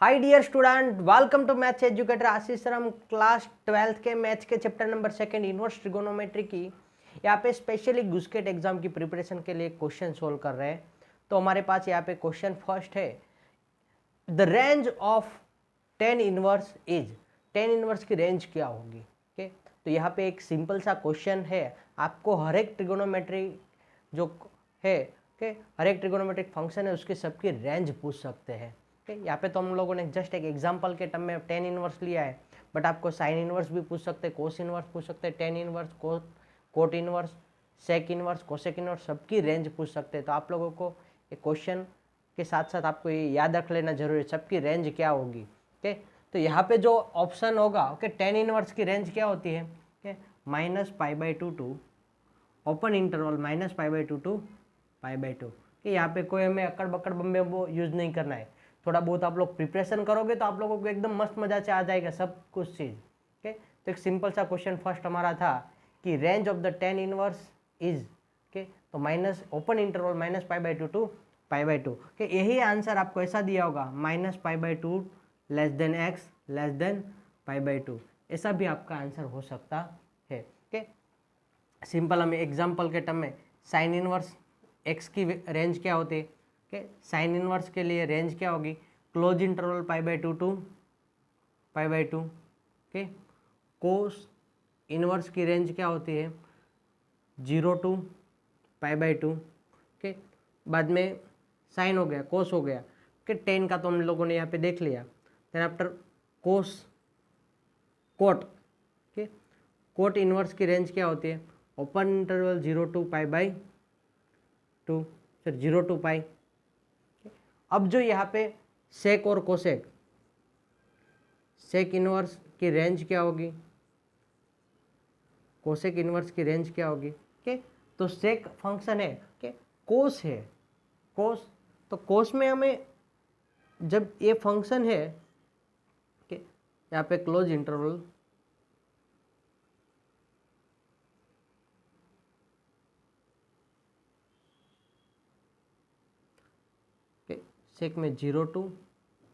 Hi dear student, welcome to maths educator Ashish sir. हम class 12th के maths के chapter number 2 inverse trigonometry की यहाँ पे स्पेशली गुस्केट एग्जाम की प्रिपरेशन के लिए क्वेश्चन सोल्व कर रहे हैं। तो हमारे पास यहाँ पे क्वेश्चन फर्स्ट है, the range of ten inverse is. Tan inverse की रेंज क्या होगी? ओके, तो यहाँ पे एक सिंपल सा क्वेश्चन है। आपको हर एक ट्रिगोनोमेट्री जो है हर एक ट्रिगोनोमेट्रिक फंक्शन है उसके सबकी रेंज पूछ सकते हैं। यहाँ पे तो हम लोगों ने जस्ट एक एग्जांपल के टर्म में टेन इनवर्स लिया है, बट आपको साइन इनवर्स भी पूछ सकते हैं, कोस इनवर्स पूछ सकते हैं, tan inverse, cot inverse, sec inverse, cosec inverse, सबकी रेंज पूछ सकते हैं। तो आप लोगों को एक क्वेश्चन के साथ साथ आपको ये याद रख लेना जरूरी है, सबकी रेंज क्या होगी। ओके, तो यहाँ पे जो ऑप्शन होगा, ओके, टेन इनवर्स की रेंज क्या होती है? -π/2 टू ओपन इंटरवल -π/2 टू π/2। कि यहाँ पे कोई हमें अकड़ बकड़ बम्बे वो यूज नहीं करना है। थोड़ा बहुत आप लोग प्रिपरेशन करोगे तो आप लोगों को एकदम मस्त मजा से आ जाएगा सब कुछ चीज़। ओके, तो एक सिंपल सा क्वेश्चन फर्स्ट हमारा था कि range of the tan inverse is, okay, तो minus open interval -π/2 to π/2। Okay, यही आंसर आपको ऐसा दिया होगा -π/2 less than x less than π/2, ऐसा भी आपका आंसर हो सकता है। ओके, सिंपल हम एग्जाम्पल के टर्म में साइन इनवर्स एक्स की रेंज क्या होती है? साइन इनवर्स के लिए रेंज क्या होगी? Close interval π/2 to π/2। Okay, cos inverse की रेंज क्या होती है? 0 टू π/2। ओके, बाद में साइन हो गया, कोस हो गया। ओके, टेन का तो हम लोगों ने यहाँ पे देख लिया। देन आफ्टर कोस कोट। ओके, कोट इनवर्स की रेंज क्या होती है? ओपन इंटरवल 0 टू π/2, फिर 0 टू π। अब जो यहाँ पे सेक और कोसेक, सेक इनवर्स की रेंज क्या होगी? कोसेक इनवर्स की रेंज क्या होगी? ओके, तो सेक फंक्शन है, ओके, कोस है, कोस, तो कोस में हमें जब ये फंक्शन है, ओके, यहाँ पे क्लोज इंटरवल सेक में 0 टू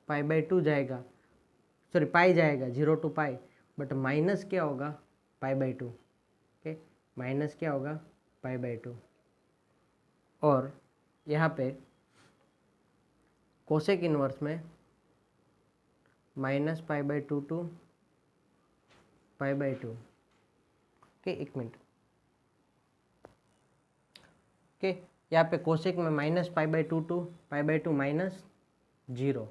π/2 जाएगा, सॉरी पाई जाएगा, 0 टू पाई, बट माइनस क्या होगा? π/2। ओके, माइनस क्या होगा? π/2। और यहाँ पे कोसेक इनवर्स में -π/2 टू π/2। ओके, एक मिनट। ओके, यहाँ पे कोसेक में -π/2 टू π/2 -0।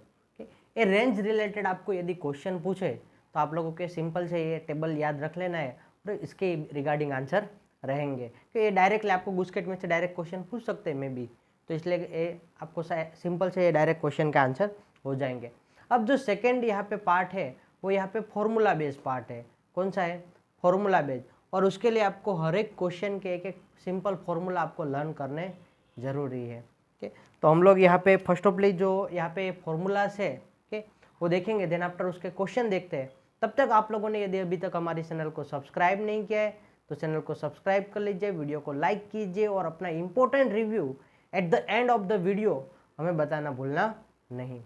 ये रेंज रिलेटेड आपको यदि क्वेश्चन पूछे तो आप लोगों के सिंपल से ये टेबल याद रख लेना है और इसके रिगार्डिंग आंसर रहेंगे कि ये डायरेक्टली आपको गुस्केट में से डायरेक्ट क्वेश्चन पूछ सकते हैं मे बी, तो इसलिए ये आपको सिंपल से ये डायरेक्ट क्वेश्चन का आंसर हो जाएंगे। अब जो सेकेंड यहाँ पे पार्ट है वो यहाँ पे फॉर्मूला बेस्ड पार्ट है। कौन सा है? Formula based. और उसके लिए आपको हर एक क्वेश्चन के एक एक सिंपल फॉर्मूला आपको लर्न करने जरूरी है। ओके, तो हम लोग यहाँ पे फर्स्ट ऑफली जो यहाँ पे फॉर्मूलास है, ओके, वो देखेंगे। देन आफ्टर उसके क्वेश्चन देखते हैं। तब तक आप लोगों ने यदि अभी तक हमारे चैनल को सब्सक्राइब नहीं किया है तो चैनल को सब्सक्राइब कर लीजिए, वीडियो को लाइक कीजिए और अपना important review at the end of the video हमें बताना भूलना नहीं।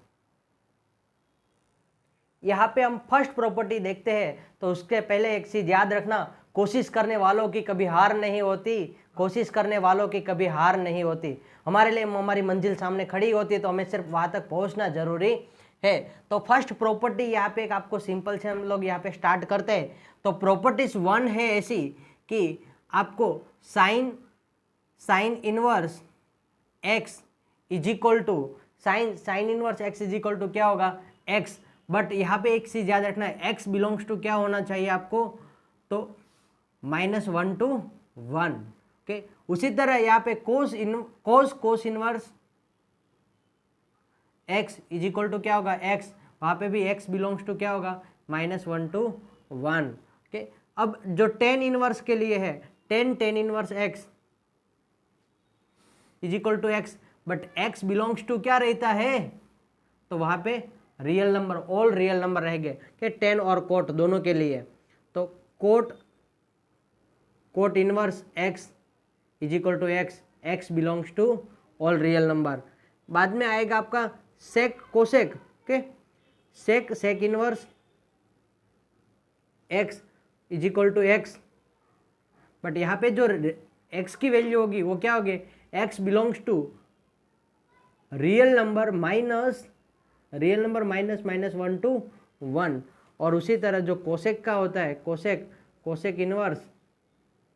यहाँ पे हम फर्स्ट प्रॉपर्टी देखते हैं, तो उसके पहले एक चीज याद रखना, कोशिश करने वालों की कभी हार नहीं होती, कोशिश करने वालों की कभी हार नहीं होती। हमारे लिए हमारी मंजिल सामने खड़ी होती है तो हमें सिर्फ वहां तक पहुंचना जरूरी है। तो फर्स्ट प्रॉपर्टी यहाँ पे एक आपको सिंपल से हम लोग यहाँ पे स्टार्ट करते हैं। तो प्रॉपर्टीज 1 है ऐसी कि आपको sine inverse x is equal to sine inverse x is equal to क्या होगा? एक्स। बट यहाँ पे एक चीज याद रखना है, एक्स बिलोंग्स टू क्या होना चाहिए आपको? तो -1 टू 1। ओके, उसी तरह यहाँ पे cos inverse x is equal to क्या होगा? एक्स। वहां पे भी एक्स बिलोंग्स टू क्या होगा? -1 टू 1। ओके, अब जो टेन इनवर्स के लिए है, tan inverse x is equal to x, but x belongs to क्या रहता है? तो वहां पे real number, all real number रहेंगे कि टेन और कोट दोनों के लिए। तो cot inverse x is equal to x, x belongs to all real number. बाद में आएगा आपका sec cosec. Okay, sec inverse x is equal to x, but यहाँ पे जो एक्स की वैल्यू होगी वो क्या होगी, x belongs to real number minus minus 1 to 1। और उसी तरह जो कोसेक का होता है, cosec inverse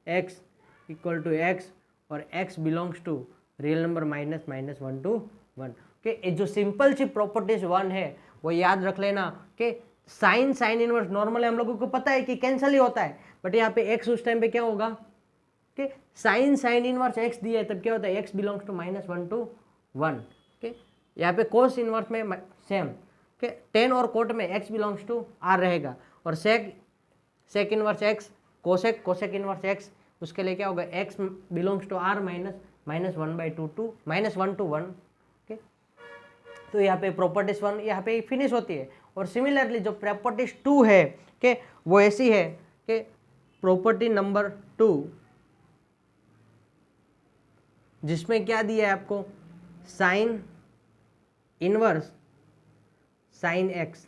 x equal to x और x belongs to real number minus 1 to 1। कि जो सिंपल सी प्रॉपर्टीज 1 है वो याद रख लेना कि साइन इनवर्स नॉर्मली हम लोगों को पता है कि कैंसिल ही होता है, बट यहाँ पे एक्स उस टाइम पे क्या होगा कि साइन इनवर्स एक्स दिया है तब क्या होता है, x belongs to minus 1 to 1। Okay, यहाँ पे कोस इनवर्स में सेम कि टेन और कोट में एक्स बिलोंग्स टू आर रहेगा, और sec inverse x cosec inverse x उसके लिए क्या होगा, x belongs to R minus 1/2 to -1 to 1। Okay, तो यहाँ पे प्रॉपर्टीज 1 यहाँ पे फिनिश होती है। और सिमिलरली जो प्रॉपर्टीज 2 है कि वो ऐसी है कि प्रॉपर्टी नंबर 2 जिसमें क्या दिया है आपको, साइन इनवर्स साइन एक्स,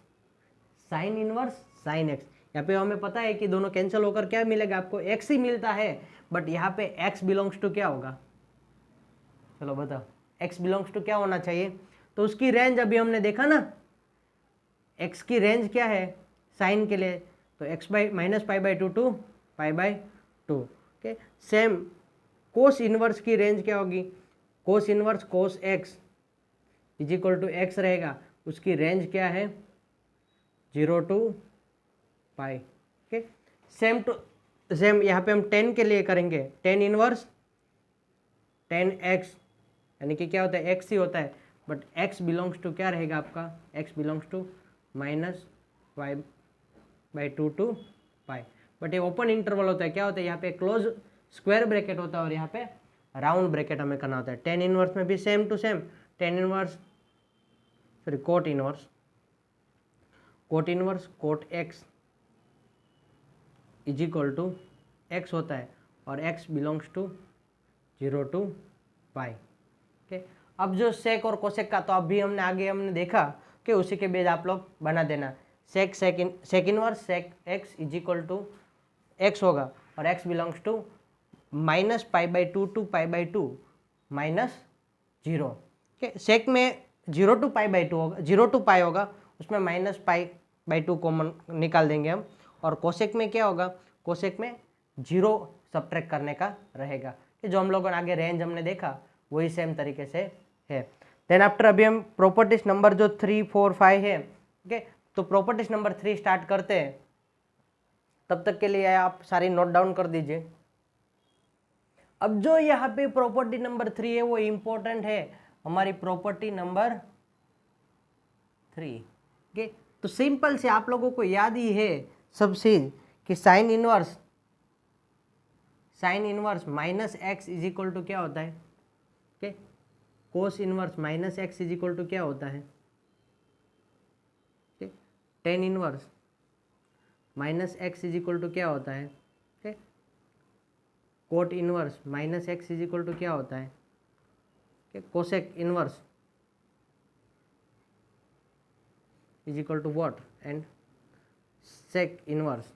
यहाँ पे हमें पता है कि दोनों कैंसिल होकर क्या मिलेगा आपको, एक्स ही मिलता है, बट यहाँ पे एक्स बिलोंग्स टू क्या होगा, चलो बताओ एक्स बिलोंग्स टू क्या होना चाहिए। तो उसकी रेंज अभी हमने देखा ना, एक्स की रेंज क्या है साइन के लिए, तो x by -π/2 to π/2। Okay, same cos inverse की रेंज क्या होगी, cos inverse cos x is equal to x रहेगा, उसकी रेंज क्या है 0 to π। ओके, सेम यहाँ पे हम 10 के लिए करेंगे, टेन इनवर्स 10x, यानी कि क्या होता है x ही होता है, बट x बिलोंग्स टू क्या रहेगा आपका, x belongs to -π/2 to π। But ये ओपन इंटरवल होता है, क्या होता है यहाँ पे क्लोज स्क्वायर ब्रैकेट होता है और यहाँ पे राउंड ब्रैकेट हमें करना होता है। टेन इनवर्स में भी same to same, tan inverse sorry cot inverse cot x is equal to x होता है, और x belongs to 0 to π। Okay, अब जो सेक और कोसेक का तो अभी हमने देखा कि उसी के बेस आप लोग बना देना, sec inverse sec x is equal to x होगा, और x belongs to -π/2 to π/2 -0। Okay, sec में 0 to π/2 होगा, 0 to π होगा, उसमें -π/2 कॉमन निकाल देंगे हम, और कोसेक में क्या होगा, कोसेक में 0 सब्ट्रैक्ट करने का रहेगा, कि जो हम लोगों ने आगे रेंज हमने देखा वही सेम तरीके से है। देन आफ्टर अभी हम प्रॉपर्टीज नंबर जो 3, 4, 5 है, ओके, तो प्रॉपर्टीज नंबर 3 स्टार्ट करते हैं। तब तक के लिए आप सारी नोट डाउन कर दीजिए। अब जो यहाँ पे प्रॉपर्टी नंबर 3 है वो इंपॉर्टेंट है, हमारी प्रॉपर्टी नंबर 3। ओके, तो सिंपल से आप लोगों को याद ही है सब चीज कि sine inverse -x is equal to क्या होता है, okay, cos inverse -x is equal to क्या होता है, okay, tan inverse -x is equal to क्या होता है, okay, cot inverse -x is equal to क्या होता है, okay, cosec inverse is equal to what, and sec inverse.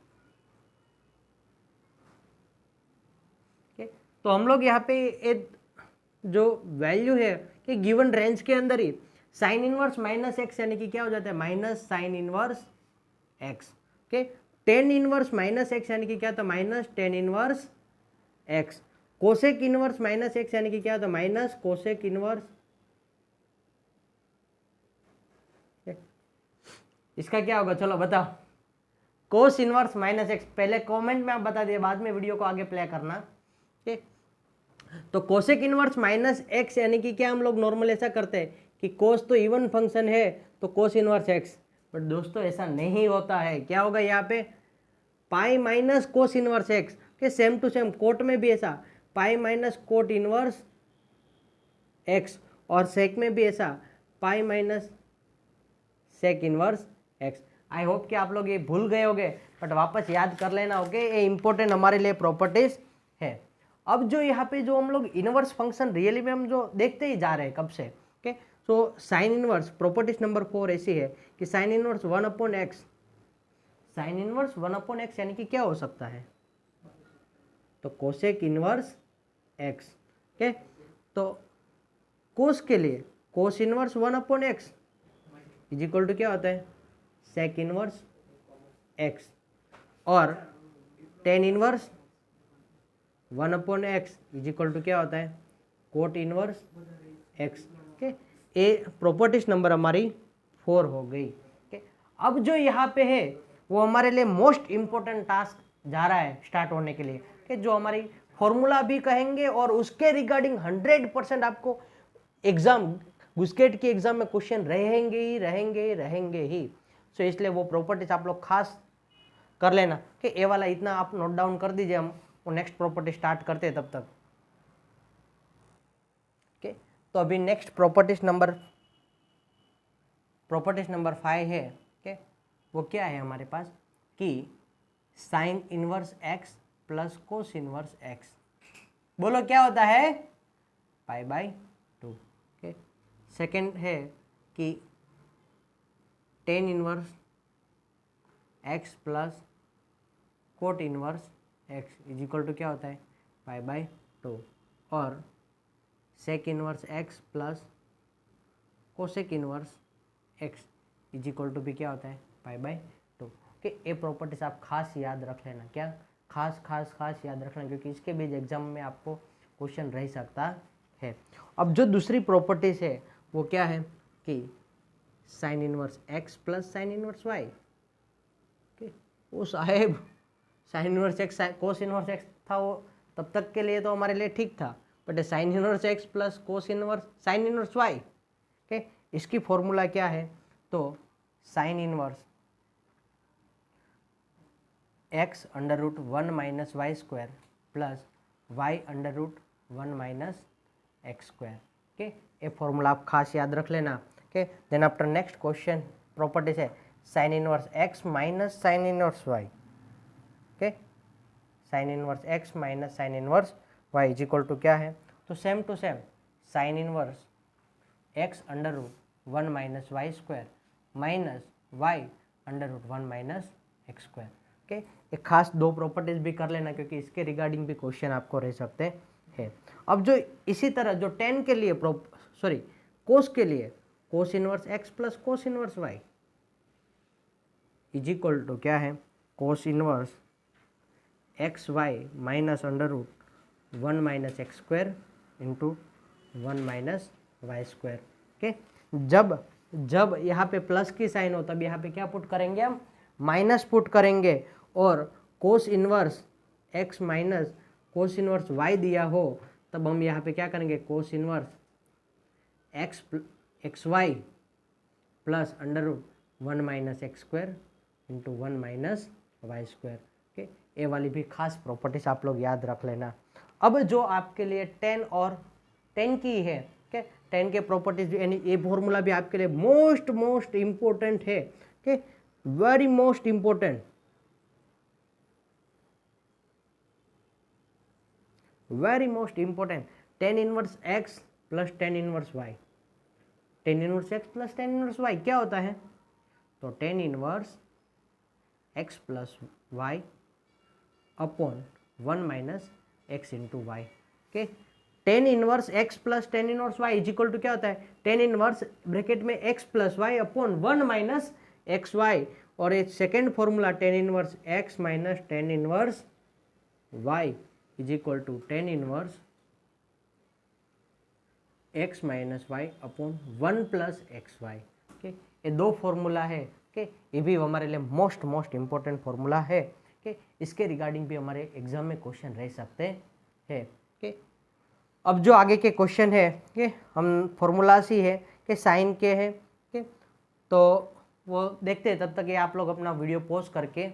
तो हम लोग यहाँ पे एक जो वैल्यू है कि गिवन रेंज के अंदर ही साइन इनवर्स -x यानी कि क्या हो जाता है, minus sine inverse x। Okay, tan inverse -x यानी कि क्या था, minus tan inverse x। Cosec inverse -x यानी कि क्या था, माइनस कोसेक इनवर्स। इसका क्या होगा, चलो बताओ, कोस इनवर्स -x। पहले कमेंट में आप बता दिए, बाद में वीडियो को आगे प्ले करना। ठीक, तो कोसेक इनवर्स -x यानी कि क्या, हम लोग नॉर्मल ऐसा करते हैं कि कोस तो इवन फंक्शन है तो कोस इनवर्स x, बट दोस्तों ऐसा नहीं होता है। क्या होगा यहाँ पे, pi minus cos inverse x के सेम टू सेम कोट में भी ऐसा pi minus cot inverse x, और सेक में भी ऐसा pi minus sec inverse x। I hope कि आप लोग ये भूल गए होंगे, बट वापस याद कर लेना। ओके, ये इंपॉर्टेंट हमारे लिए प्रॉपर्टीज है। अब जो यहाँ पे जो हम लोग इनवर्स फंक्शन रियली में हम जो देखते ही जा रहे हैं कब से, okay, so sine inverse properties number 4 ऐसी है कि sine inverse 1/x, sine inverse 1/x यानी कि क्या हो सकता है, तो कोसेक इनवर्स x। ओके, तो कोस के लिए cos inverse 1/x is equal to क्या होता है, सेक इनवर्स x, और tan inverse 1/x is equal to क्या होता है, कोट इनवर्स x। ओके, ये प्रॉपर्टीज नंबर हमारी 4 हो गई। ओके, अब जो यहाँ पे है वो हमारे लिए मोस्ट इंपॉर्टेंट टास्क जा रहा है स्टार्ट होने के लिए, कि जो हमारी फॉर्मूला भी कहेंगे और उसके रिगार्डिंग 100% आपको एग्जाम गुस्केट की एग्जाम में क्वेश्चन रहेंगे ही रहेंगे रहेंगे ही। सो इसलिए वो प्रॉपर्टीज आप लोग खास कर लेना कि ये वाला इतना आप नोट डाउन कर दीजिए, हम वो नेक्स्ट प्रॉपर्टी स्टार्ट करते हैं तब तक। ओके, तो अभी नेक्स्ट प्रॉपर्टीज नंबर 5 है। ओके, वो क्या है हमारे पास कि sine inverse x plus cos inverse x, बोलो क्या होता है, π/2। ओके, सेकेंड है कि tan inverse x plus cot inverse x is equal to क्या होता है, π/2, और sec inverse x plus cosec inverse x is equal to भी क्या होता है, π/2। कि ये प्रॉपर्टीज आप खास याद रख लेना, क्या खास याद रखना, क्योंकि इसके बीच एग्जाम में आपको क्वेश्चन रह सकता है। अब जो दूसरी प्रॉपर्टीज है वो क्या है कि sine inverse x plus sine inverse y। वो साहेब sine inverse x cos inverse x था, वो तब तक के लिए तो हमारे लिए ठीक था, but sine inverse x plus cos inverse sine inverse y. Okay, इसकी फॉर्मूला क्या है, तो sine inverse x under root 1 minus y square plus y under root 1 minus x square. Okay, ये फॉर्मूला आप खास याद रख लेना। Okay, then after next question properties है sine inverse x minus sine inverse y. Okay, sine inverse x minus sine inverse y is equal to क्या है, तो same to same sine inverse x under root 1 minus y square minus y under root 1 minus x square. Okay, एक खास दो properties भी कर लेना, क्योंकि इसके रिगार्डिंग भी क्वेश्चन आपको रह सकते हैं। अब जो इसी तरह जो टेन के लिए कोस के लिए cos inverse x plus cos inverse y is equal to क्या है, cos inverse x y minus under root 1 minus x square into 1 minus y square. Okay, जब यहाँ पे प्लस की साइन हो तब यहाँ पे क्या पुट करेंगे, हम माइनस पुट करेंगे, और cos inverse x minus cos inverse y दिया हो तब हम यहाँ पे क्या करेंगे, cos inverse x y plus under root 1 minus x square into 1 minus y square. Okay, ये वाली भी खास प्रॉपर्टीज आप लोग याद रख लेना। अब जो आपके लिए 10 और 10 की है, ओके, 10 के प्रॉपर्टीज यानी ये फॉर्मूला भी आपके लिए मोस्ट इम्पोर्टेंट है। Okay, very most important, very most important, tan inverse x plus tan inverse y. Tan inverse x plus tan inverse y क्या होता है, तो tan inverse x plus y upon 1 minus x into y. Okay, tan inverse x plus tan inverse y is equal to क्या होता है, tan inverse bracket में x plus y upon 1 minus x y, और एक second formula tan inverse x minus tan inverse y is equal to tan inverse x minus y upon 1 plus x y. Okay, ये दो formula है। Okay, ये भी हमारे लिए most important formula है। ओके, इसके रिगार्डिंग भी हमारे एग्जाम में क्वेश्चन रह सकते हैं। ओके, अब जो आगे के क्वेश्चन है कि हम फॉर्मूलास ही है कि साइन के हैं। ओके, तो वो देखते हैं, तब तक ये आप लोग अपना वीडियो पॉज करके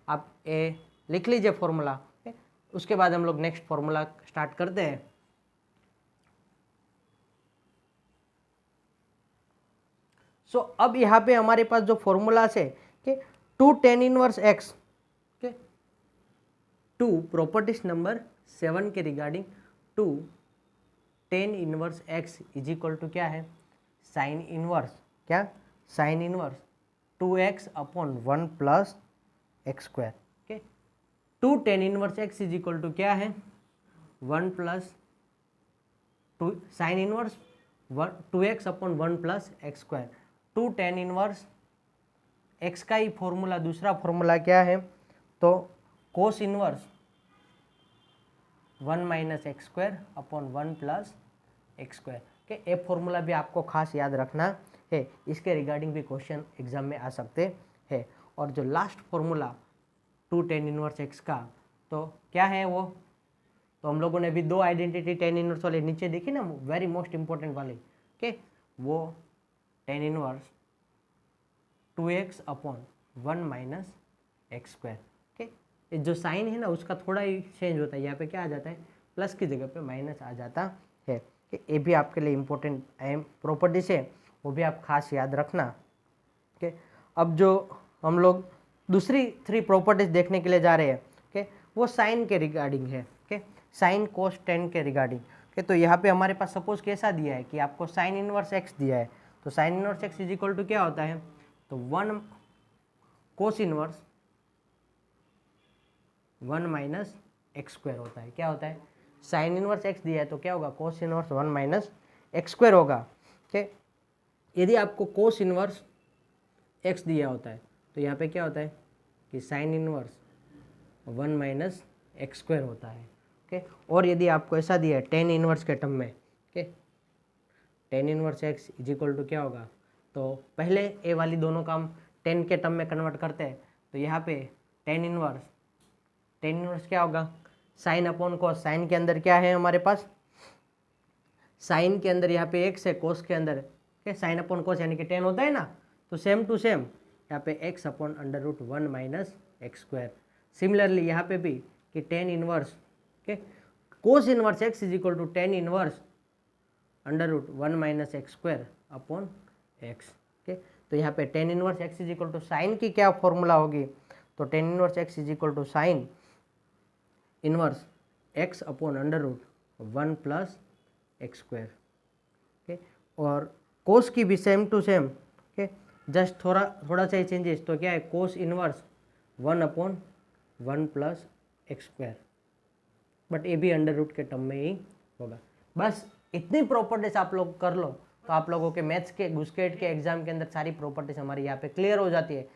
आप ये लिख लीजिए फॉर्मूला। उसके बाद हम लोग नेक्स्ट फॉर्मूला स्टार्ट करते हैं। सो अब यहाँ पे हमारे पास जो फॉर्मूलास है कि two tan inverse x, okay, two properties number 7 के regarding two tan inverse x is equal to क्या है, साइन इनवर्स, क्या sine inverse 2x upon 1 plus x square. Okay, 2 tan inverse x is equal to क्या है 1 plus 2 sine inverse 2x upon 1 plus x square. 2 tan inverse x का ही formula, दूसरा formula क्या है तो cos inverse 1 minus x square upon 1 plus x square के। ये फॉर्मूला भी आपको खास याद रखना है, इसके रिगार्डिंग भी क्वेश्चन एग्जाम में आ सकते हैं। और जो last formula 2 tan inverse x का तो क्या है वो, तो हम लोगों ने भी दो आइडेंटिटी tan इनवर्स वाले नीचे देखी ना, वेरी मोस्ट इंपॉर्टेंट वाली के, वो tan inverse 2x upon 1 minus x square के। जो साइन है ना उसका थोड़ा ही चेंज होता है, यहाँ पे क्या आ जाता है प्लस की जगह पे माइनस आ जाता है कि ये भी आपके लिए इम्पोर्टेंट प्रॉपर्टीज है, वो भी आप खास याद रखना। ओके, अब जो हम लोग दूसरी 3 प्रॉपर्टीज देखने के लिए जा रहे हैं ओके, वो साइन के रिगार्डिंग है। ओके, साइन कोस टेन के रिगार्डिंग। ओके, तो यहाँ पे हमारे पास सपोज कैसा दिया है कि आपको साइन इनवर्स एक्स दिया है, तो sine inverse x is equal to क्या होता है तो 1 cos inverse 1 minus x square होता है। क्या होता है, साइन इनवर्स एक्स दिया है तो क्या होगा कोस इनवर्स 1 माइनस एक्स स्क्वायर होगा। ठीक, यदि आपको कोस इनवर्स एक्स दिया होता है तो यहाँ पे क्या होता है कि sine inverse 1 minus x square होता है। ओके, और यदि आपको ऐसा दिया है टेन इनवर्स के टर्म में, okay, tan inverse x is equal to क्या होगा, तो पहले ए वाली दोनों काम 10 के टर्म में कन्वर्ट करते हैं, तो यहाँ पे टेन इनवर्स क्या होगा साइन अपॉन कॉस। साइन के अंदर क्या है हमारे पास, साइन के अंदर यहाँ पे एक्स है, कोस के अंदर क्या साइन अपॉन कॉस यानी कि 10 होता है ना, तो सेम टू सेम यहाँ पे x upon under root 1 minus x square. Similarly यहाँ पे भी कि टेन इनवर्स के cos inverse x is equal to tan inverse under root 1 minus x square upon x. Okay, तो यहाँ पे tan inverse x is equal to sine की क्या फॉर्मूला होगी, तो tan inverse x is equal to sine inverse x upon under root 1 plus x square. Okay, और कोस की भी same to same, okay, just थोड़ा सा ही चेंजेस, तो क्या है cos inverse 1 upon 1 plus x square, but ये भी अंडर रूट के टर्म में ही होगा। बस इतनी प्रॉपर्टीज आप लोग कर लो तो आप लोगों के मैथ्स के गुस्केट के एग्जाम के अंदर सारी प्रॉपर्टीज हमारी यहाँ पे क्लियर हो जाती है।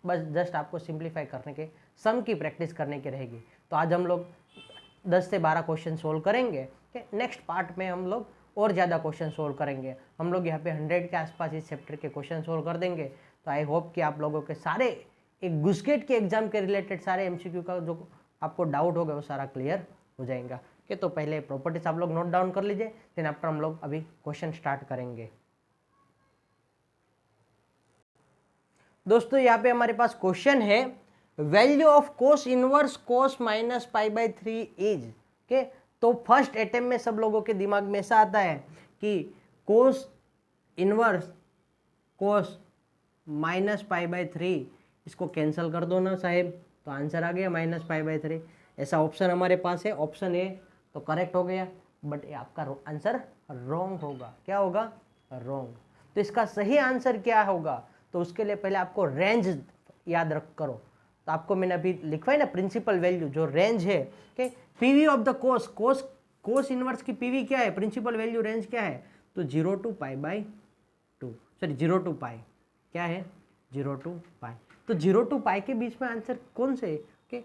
बस जस्ट आपको सिंप्लीफाई करने के, सम की प्रैक्टिस करने की रहेगी। तो आज हम लोग 10 से 12 क्वेश्चन सोल्व करेंगे। नेक्स्ट पार्ट में हम लोग और ज़्यादा क्वेश्चन सोल्व करेंगे। हम लोग यहाँ पे 100 के आसपास इस चैप्टर के क्वेश्चन सोल्व कर देंगे। तो आई होप कि आप लोगों के सारे एक गुस्केट के एग्जाम के रिलेटेड सारे एमसीक्यू का जो आपको डाउट होगा वो सारा क्लियर हो जाएगा। ओके, तो पहले प्रॉपर्टीज आप लोग नोट डाउन कर लीजिए, देन आफ्टर हम लोग अभी क्वेश्चन स्टार्ट करेंगे। दोस्तों यहाँ पे हमारे पास क्वेश्चन है value of cos inverse cos minus pi by 3 is. Okay, तो फर्स्ट अटेम्प्ट में सब लोगों के दिमाग में ऐसा आता है कि cos inverse cos minus pi by 3 इसको कैंसिल कर दो ना साहेब, तो आंसर आ गया माइनस पाई बाई 3। ऐसा ऑप्शन हमारे पास है, ऑप्शन ए तो करेक्ट हो गया, बट ये आपका आंसर रॉन्ग होगा। क्या होगा, रॉन्ग। तो इसका सही आंसर क्या होगा, तो उसके लिए पहले आपको रेंज याद रख करो। तो आपको मैंने अभी लिखवाई ना प्रिंसिपल वैल्यू, जो रेंज है कि PV of the cos inverse की पीवी क्या है, प्रिंसिपल वैल्यू रेंज क्या है, तो 0 to pi by 2, sorry 0 to pi, क्या है 0 टू पाई। तो 0 टू पाई के बीच में आंसर कौन से है,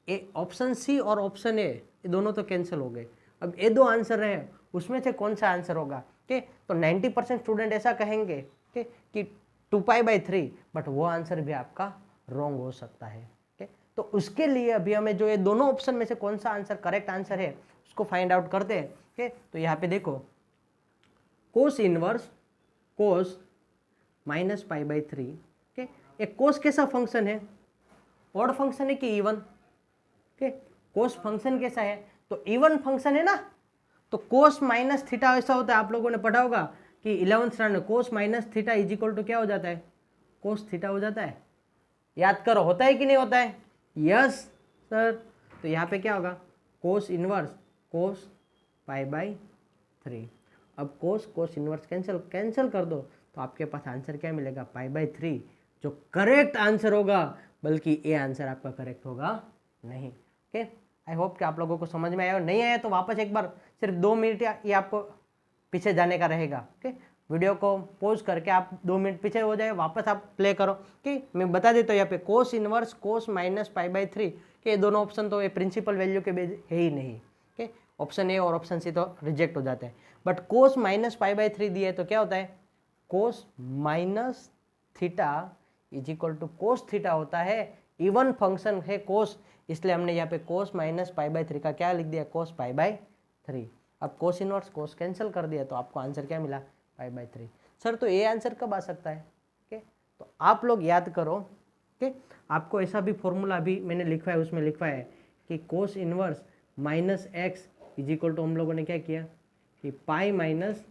ए ऑप्शन सी और ऑप्शन ए, ये दोनों तो कैंसिल हो गए। अब ये दो आंसर है, उसमें से कौन सा आंसर होगा। तो 90% स्टूडेंट ऐसा कहेंगे कि 2 पाई बाई 3, बट वो आंसर भी आपका रॉन्ग हो सकता है। तो उसके लिए अभी हमें जो ये दोनों ऑप्शन में से कौन सा आंसर करेक्ट आंसर है उसको फाइंड आउट करते हैं। तो यहाँ पे देखो कोस inverse cos minus pi by 3, एक कोस कैसा फंक्शन है, ऑड फंक्शन है कि इवन। कोस फंक्शन कैसा है, तो इवन फंक्शन है ना, तो कोस माइनस थीटा ऐसा होता है, आप लोगों ने पढ़ा होगा कि 11th standard cos minus theta is equal to क्या हो जाता है, कोस थीटा हो जाता है। याद करो, होता है कि नहीं होता है, यस सर। तो यहाँ पे क्या होगा कोस इनवर्स कोस पाई बाई 3। अब कोस कोस इनवर्स कैंसिल कर दो, तो आपके पास आंसर क्या मिलेगा, π/3, जो करेक्ट आंसर होगा, बल्कि ये आंसर आपका करेक्ट होगा नहीं। ओके, आई होप कि आप लोगों को समझ में आया, और नहीं आया तो वापस एक बार सिर्फ 2 मिनट ये आपको पीछे जाने का रहेगा। ओके, वीडियो को पॉज करके आप 2 मिनट पीछे हो जाए, वापस आप प्ले करो। कि मैं बता देता हूँ यहाँ पे कोस इनवर्स कोस माइनस π/3 के दोनों ऑप्शन तो ये प्रिंसिपल वैल्यू के बेस है ही नहीं। ओके, ऑप्शन ए और ऑप्शन सी तो रिजेक्ट हो जाते हैं, बट कोस माइनस π/3 दिए तो क्या होता है, cos minus theta is equal to cos theta होता है, इवन फंक्शन है कोस, इसलिए हमने यहाँ पे कोस माइनस π/3 का क्या लिख दिया, कोस π/3। अब कोस इनवर्स कोस कैंसिल कर दिया, तो आपको आंसर क्या मिला, π/3। सर तो ये आंसर कब आ सकता है, ओके, तो आप लोग याद करो। ओके, आपको ऐसा भी फॉर्मूला भी मैंने लिखवा है, उसमें लिखवा है कि cos inverse minus x is equal to, हम लोगों ने क्या किया कि pi minus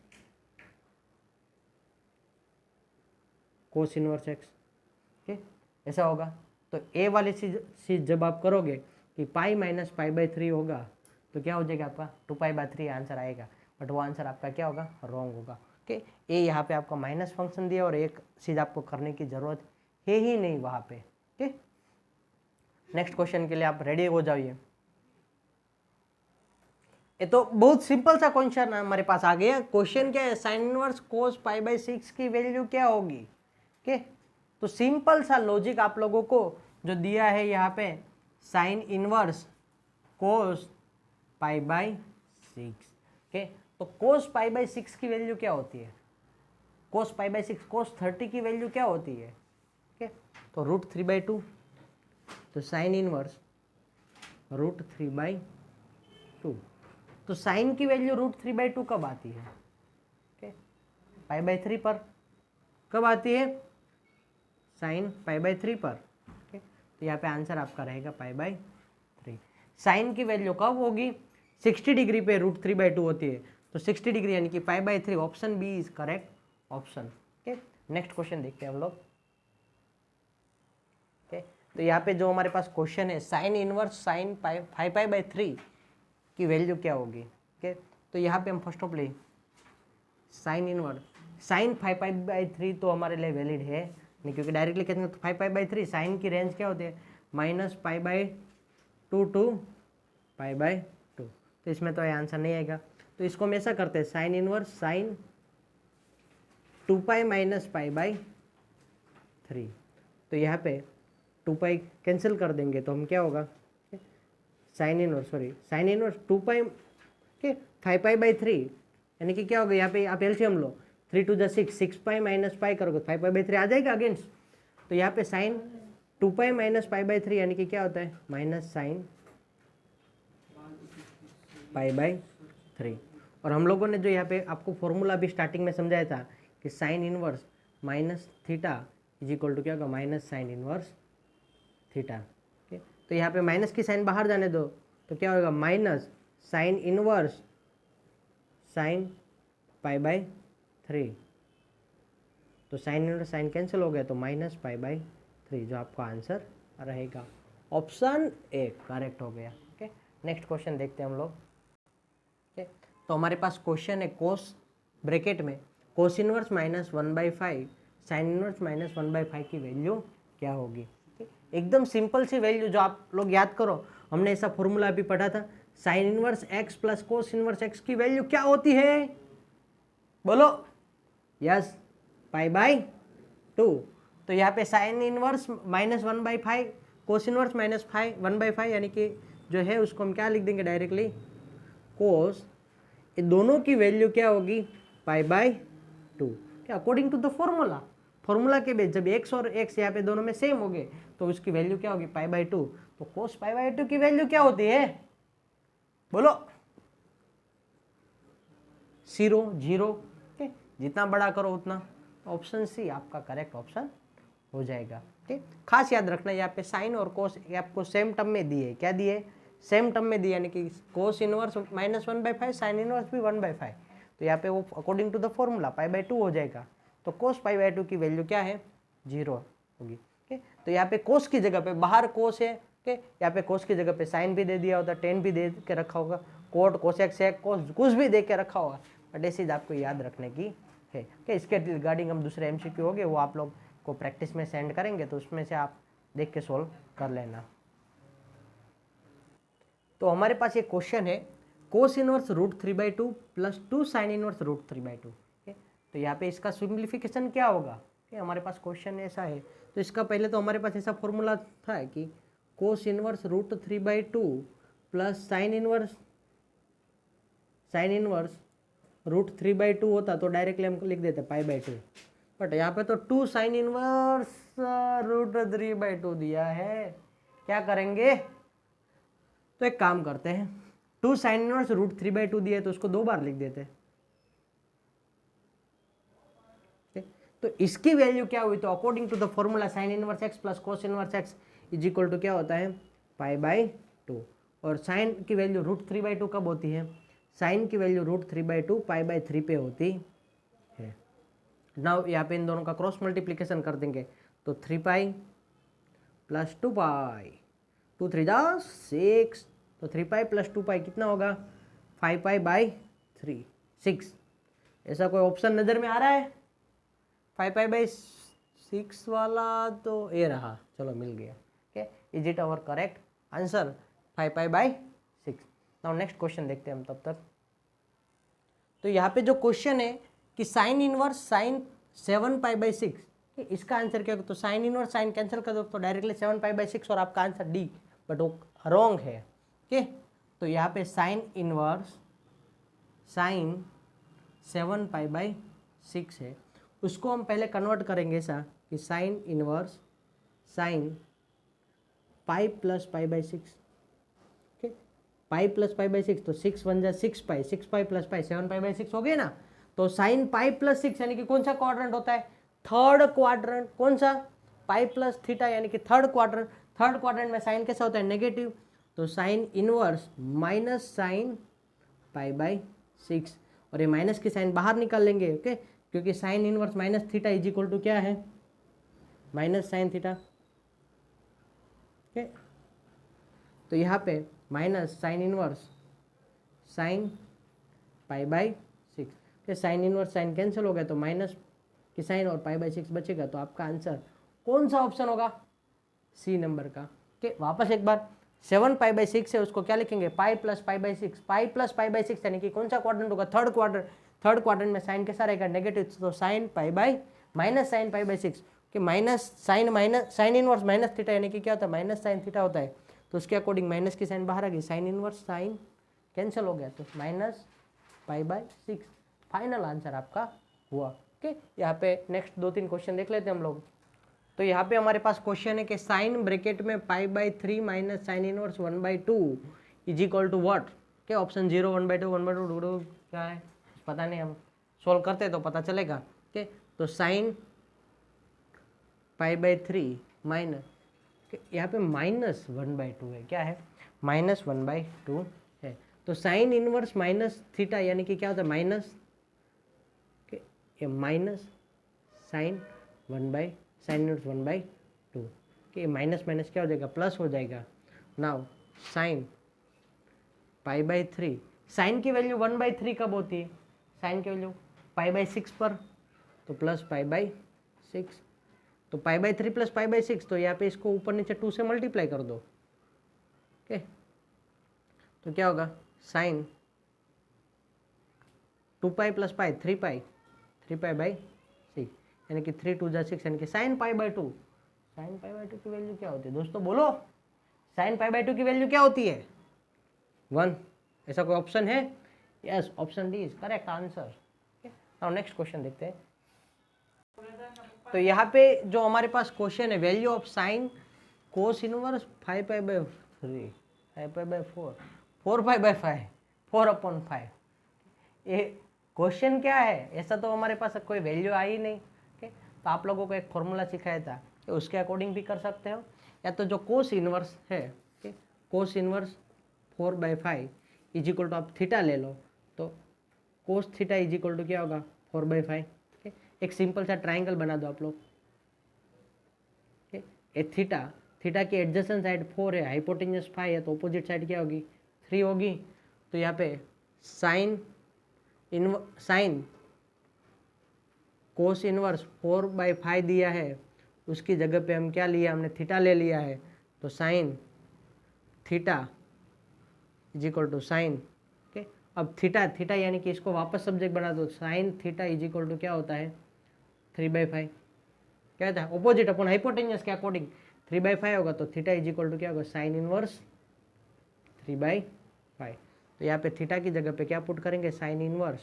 cos inverse x. Okay, ऐसा होगा। तो ए वाली चीज जब आप करोगे कि पाई माइनस π/3 होगा, तो क्या हो जाएगा आपका 2π/3 आंसर आएगा, बट वो आंसर आपका क्या होगा, रॉन्ग होगा। ओके, ए यहाँ पे आपका माइनस फंक्शन दिया और एक चीज आपको करने की जरूरत है ही नहीं वहाँ पे। ओके, नेक्स्ट क्वेश्चन के लिए आप रेडी हो जाइए। ये तो बहुत सिंपल सा क्वेश्चन हमारे पास आ गया। क्वेश्चन क्या है, साइन इनवर्स कोस π/6 की वैल्यू क्या होगी। ओके, तो सिंपल सा लॉजिक आप लोगों को जो दिया है यहाँ पे, साइन इनवर्स कोस π/6। ओके, तो कोस π/6 की वैल्यू क्या होती है, कोस π/6 कोस 30 की वैल्यू क्या होती है। ओके, तो √3/2, तो साइन इनवर्स √3/2, तो साइन की वैल्यू √3/2 कब आती है, ओके, π/3 पर कब आती है, साइन π/3 पर। ओके, तो यहाँ पे आंसर आपका रहेगा π/3। साइन की वैल्यू कब होगी, 60 डिग्री पे √3/2 होती है, तो 60 डिग्री यानी कि π/3, option B is correct option. Okay, next question देखते हैं हम लोग। ओके, तो यहाँ पे जो हमारे पास क्वेश्चन है, साइन इनवर्स साइन 5π/3 की वैल्यू क्या होगी। ओके, तो यहाँ पे हम फर्स्ट ऑफ ले साइन इनवर्स साइन 5π/3 तो हमारे लिए वैलिड है नहीं, क्योंकि डायरेक्टली कहते हैं तो 5π/3 साइन की रेंज क्या होती है, -π/2 टू π/2, तो इसमें तो ये आंसर नहीं आएगा। तो इसको हम ऐसा करते हैं, साइन इनवर्स साइन 2π - π/3, तो यहाँ पे 2π कैंसिल कर देंगे, तो हम क्या होगा, साइन इनवर्स 2π के 5π/3 यानी कि क्या होगा, यहाँ पे आप एलसीएम लो, 3 × 2 = 6, 6π - π करोगे 5π/3 आ जाएगा अगेंस्ट। तो यहाँ पे साइन 2π - π/3 यानी कि क्या होता है, माइनस साइन π/3। और हम लोगों ने जो यहाँ पे आपको फॉर्मूला भी स्टार्टिंग में समझाया था कि sine inverse minus theta is equal to क्या होगा, minus sine inverse theta. Okay, तो यहाँ पे माइनस की साइन बाहर जाने दो, तो क्या होगा, माइनस साइन इनवर्स साइन π/3, तो साइन इनवर्स साइन कैंसिल हो गया, तो माइनस π/3 जो आपका आंसर रहेगा, ऑप्शन ए करेक्ट हो गया। ओके, नेक्स्ट क्वेश्चन देखते हैं हम लोग। ओके, तो हमारे पास क्वेश्चन है, कोस ब्रैकेट में कोस इनवर्स -1/5 साइन इनवर्स -1/5 की वैल्यू क्या होगी। एकदम सिंपल सी वैल्यू जो आप लोग याद करो, हमने ऐसा फॉर्मूला भी पढ़ा था, sign inverse x plus cos inverse x की वैल्यू क्या होती है, बोलो, यस, π/2। तो यहाँ पे साइन इनवर्स -1/5 कोस इनवर्स -1/5 यानी कि जो है उसको हम क्या लिख देंगे डायरेक्टली, कोस, ये दोनों की वैल्यू क्या होगी, π/2, क्या अकॉर्डिंग टू द फॉर्मूला के बेस, जब x और x यहाँ पे दोनों में सेम हो गए तो उसकी वैल्यू क्या होगी, π/2। तो कोस π/2 की वैल्यू क्या होती है, बोलो, 0। ओके, जितना बड़ा करो उतना, ऑप्शन सी आपका करेक्ट ऑप्शन हो जाएगा। ओके, खास याद रखना, यहाँ पे साइन और कोस आपको सेम टर्म में दिए, क्या दिए, सेम टर्म में दिए, यानी कि कोस इनवर्स -1/5 साइन इनवर्स भी 1/5, तो यहाँ पे वो अकॉर्डिंग टू द फॉर्मूला π/2 हो जाएगा। तो कोस π/2 की वैल्यू क्या है, 0 होगी। ओके, तो यहाँ पे कोस की जगह पे बाहर कोस है, ओके, यहाँ पे कोस की जगह पे साइन भी दे दिया होता, टेन भी दे के रखा होगा, कोट कोसेक सेक कोस कुछ भी दे के रखा होगा, बट ऐसी चीज़ आपको याद रखने की है कि इसके रिगार्डिंग हम दूसरे MCQ हो गए वो आप लोग को प्रैक्टिस में सेंड करेंगे, तो उसमें से आप देख के सोल्व कर लेना। तो हमारे पास एक क्वेश्चन है cos inverse √3/2 plus 2 sine inverse √3/2। तो यहाँ पे इसका सिंप्लीफिकेशन क्या होगा कि हमारे पास क्वेश्चन ऐसा है, तो इसका पहले तो हमारे पास ऐसा फॉर्मूला था कि cos inverse √3/2 plus sine inverse √3/2 होता तो डायरेक्टली हम लिख देते π/2, बट यहाँ पे तो 2 साइन इनवर्स √3/2 दिया है। क्या करेंगे, तो एक काम करते हैं, 2 साइन इनवर्स √3/2 दिया है तो उसको 2 बार लिख देते हैं। तो इसकी वैल्यू क्या हुई, तो according to the formula sine inverse x plus cos inverse x is equal to क्या होता है π/2, और साइन की वैल्यू √3/2 कब होती है, साइन की वैल्यू √3/2 π/3 पे होती है। नाउ यहाँ पे इन दोनों का क्रॉस मल्टीप्लीकेशन कर देंगे तो 3π प्लस 2π, 2 3 6, तो 3π प्लस 2π कितना होगा 5π/3 6। ऐसा कोई ऑप्शन नज़र में आ रहा है 5π/6 वाला, तो ये रहा, चलो मिल गया। Okay, is it our correct answer 5π/6। Now next question देखते हैं हम तब तक। तो यहाँ पे जो क्वेश्चन है कि साइन इनवर्स साइन 7π/6, इसका आंसर क्या होगा, तो साइन इनवर्स साइन कैंसिल कर दो तो डायरेक्टली 7π/6 और आपका आंसर डी, बट वो रॉन्ग है। ओके, तो यहाँ पे साइन इनवर्स साइन 7π/6 है, उसको हम पहले कन्वर्ट करेंगे ऐसा कि sine inverse sine π plus π/6। Okay, π plus π/6 तो 6 1 जा 6π, 6π प्लस π 7π/6 हो गए ना। तो साइन π प्लस 6 यानी कि कौन सा क्वाड्रेंट होता है, थर्ड क्वाड्रेंट। कौन सा, π प्लस थीटा यानी कि थर्ड क्वाड्रेंट। थर्ड क्वाड्रेंट में साइन कैसा होता है, नेगेटिव, तो साइन इनवर्स माइनस साइन π/6, और ये माइनस की साइन बाहर निकाल लेंगे। ओके, क्योंकि sine inverse minus theta is equal to क्या है, माइनस साइन थीटा। ओके, तो यहाँ पे minus sine inverse sine π/6, sine inverse sine cancel हो गया तो माइनस की साइन और π/6 बचेगा, तो आपका आंसर कौन सा ऑप्शन होगा, सी नंबर का। ओके, वापस एक बार 7π/6 है उसको क्या लिखेंगे, π प्लस π/6, π प्लस π/6 यानी कि कौन सा क्वाड्रेंट होगा, थर्ड क्वाड्रेंट। थर्ड क्वाड्रेंट में साइन कैसा रहेगा, नेगेटिव, तो साइन माइनस साइन π/6 कि minus sine inverse minus theta यानी कि क्या होता है, माइनस साइन थीटा होता है, तो उसके अकॉर्डिंग माइनस की साइन बाहर आ गई, साइन इनवर्स साइन कैंसिल हो गया तो माइनस π/6 फाइनल आंसर आपका हुआ। ओके, यहाँ पे नेक्स्ट 2-3 क्वेश्चन देख लेते हैं हम लोग। तो यहाँ पे हमारे पास क्वेश्चन है कि साइन ब्रैकेट में π/3 minus sine inverse 1/2 is equal to what. क्या ऑप्शन 0 1/2 1/2 क्या है पता नहीं, हम सोल्व करते तो पता चलेगा। ओके, तो साइन π/3 माइनस, यहाँ पे -1/2 है, क्या है -1/2 है, तो साइन इनवर्स माइनस थीटा यानी कि क्या होता है माइनस, ये माइनस साइन इनवर्स 1/2 कि माइनस माइनस क्या हो जाएगा, प्लस हो जाएगा। नाउ साइन π/3, साइन की वैल्यू 1/3 कब होती है, साइन की वैल्यू π/6 पर, तो प्लस π/6, तो π/3 प्लस π/6, तो यहाँ पे इसको ऊपर नीचे 2 से मल्टीप्लाई कर दो। ओके, तो क्या होगा, साइन 2π प्लस π 3π/6 यानी कि 3 2 जा 6 यानी कि साइन π/2। साइन π/2 की वैल्यू क्या होती है दोस्तों, बोलो, साइन π/2 की वैल्यू क्या होती है, 1। ऐसा कोई ऑप्शन है, yes, option D is correct answer. Now next question देखते हैं। तो यहाँ पे जो हमारे पास क्वेश्चन है, value of sine cos inverse 5π/3 5π/4 4π/5 4/5, ये क्वेश्चन क्या है, ऐसा तो हमारे पास कोई वैल्यू आई नहीं। ओके, तो आप लोगों को एक फॉर्मूला सिखाया था कि उसके अकॉर्डिंग भी कर सकते हो, या तो जो कोस इनवर्स है, cos inverse 4/5 is equal to आप थीटा ले लो, तो cos theta is equal to क्या होगा 4/5। एक सिंपल सा ट्राइंगल बना दो आप लोग। ए थीटा की एडजेसेंट साइड 4 है, हाइपोटेन्यूस 5 है, तो अपोजिट साइड क्या होगी 3 होगी। तो यहाँ पे साइन साइन कोस इनवर्स 4/5 दिया है, उसकी जगह पे हम क्या लिया, हमने थीटा ले लिया है, तो sine theta is equal to sine. Okay, अब थीटा यानी कि इसको वापस सब्जेक्ट बना दो, sine theta is equal to क्या होता है 3/5, क्या होता है ऑपोजिट अपन हाइपोटेन्यूस के अकॉर्डिंग 3/5 होगा, तो थीटा इज इक्वल टू क्या होगा साइन इनवर्स 3/5। तो यहाँ पे थीटा की जगह पे क्या पुट करेंगे sign inverse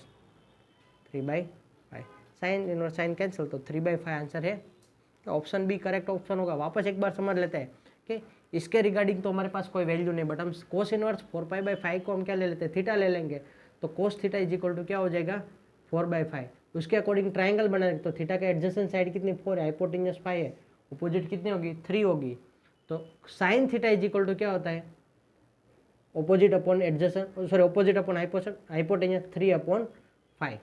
3/5, sign inverse sine cancel, तो 3/5 आंसर है। ऑप्शन बी करेक्ट ऑप्शन होगा। वापस एक बार समझ लेते हैं कि इसके रिगार्डिंग तो हमारे पास कोई वैल्यू नहीं, बट हम कोस इनवर्स 4π/5 को हम क्या ले लेते हैं थीटा ले लेंगे, तो cos theta is equal to क्या हो जाएगा 4/5। उसके अकॉर्डिंग ट्राइंगल बनाएंगे, तो थीटा का एडजेसेंट साइड कितनी 4 है, हाइपोटेन्यूस 5 है, अपोजिट कितनी होगी 3 होगी, तो sine theta is equal to क्या होता है opposite upon adjacent, sorry opposite upon hypotenuse 3/5।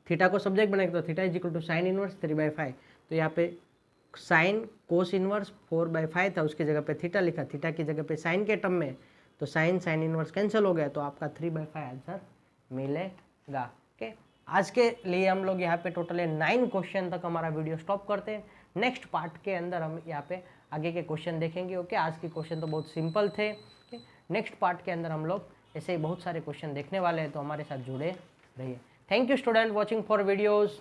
Theta को सब्जेक्ट बनाएंगे, तो theta is equal to sine inverse 3/5। तो यहाँ पे साइन कोस इनवर्स 4/5 था, उसकी जगह पे थीटा लिखा, थीटा की जगह पे साइन के टर्म में, तो साइन इनवर्स कैंसिल हो गया, तो आपका 3/5 आंसर मिलेगा। ओके, आज के लिए हम लोग यहाँ पे टोटल 9 क्वेश्चन तक हमारा वीडियो स्टॉप करते हैं। नेक्स्ट पार्ट के अंदर हम यहाँ पे आगे के क्वेश्चन देखेंगे। ओके, आज के क्वेश्चन तो बहुत सिंपल थे। ओके, नेक्स्ट पार्ट के अंदर हम लोग ऐसे ही बहुत सारे क्वेश्चन देखने वाले हैं, तो हमारे साथ जुड़े रहिए। Thank you student watching for videos.